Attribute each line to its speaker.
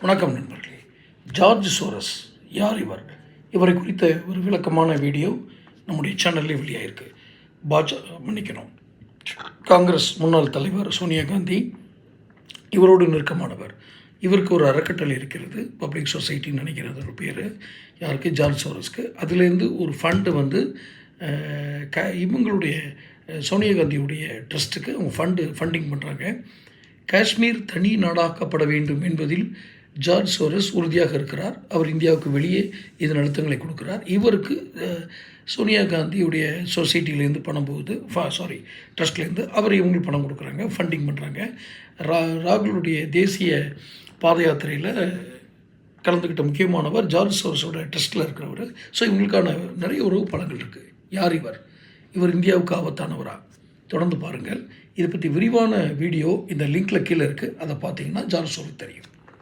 Speaker 1: வணக்கம் நண்பர்களே. George Soros யார் இவர்? இவரை குறித்த ஒரு விளக்கமான வீடியோ நம்முடைய சேனலில் வெளியாயிருக்கு. மன்னிக்கணும், காங்கிரஸ் முன்னாள் தலைவர் சோனியா காந்தி இவரோடு நெருக்கமானவர். இவருக்கு ஒரு அறக்கட்டளை இருக்கிறது, பப்ளிக் சொசைட்டின்னு நினைக்கிறது ஒரு பேர். யாருக்கு? ஜார்ஜ் சோரஸ்க்கு. அதுலேருந்து ஒரு ஃபண்டு இவங்களுடைய சோனியா காந்தியுடைய ட்ரஸ்ட்டுக்கு அவங்க ஃபண்டிங் பண்ணுறாங்க. காஷ்மீர் தனி நாடாக்கப்பட வேண்டும் என்பதில் ஜார்ஜ் சோரஸ் உறுதியாக இருக்கிறார். அவர் இந்தியாவுக்கு வெளியே இதன் அழுத்தங்களை கொடுக்குறார். இவருக்கு சோனியா காந்தியுடைய சொசைட்டிலேருந்து பணம் போகுது, ட்ரஸ்ட்லேருந்து அவர் இவங்களுக்கு பணம் கொடுக்குறாங்க, ஃபண்டிங் பண்ணுறாங்க. ராகுலுடைய தேசிய பாத யாத்திரையில் கலந்துக்கிட்ட முக்கியமானவர் ஜார்ஜ் சோரஸோட ட்ரஸ்ட்டில் இருக்கிறவர். ஸோ இவங்களுக்கான நிறைய உறவு பலங்கள் இருக்குது. யார் இவர்? இவர் இந்தியாவுக்கு ஆபத்தானவரா? தொடர்ந்து பாருங்கள். இதை பற்றி விரிவான வீடியோ இந்த லிங்க்கில் கீழே இருக்குது. அதை பார்த்தீங்கன்னா ஜார்ஜ் சோரஸ் தெரியும்.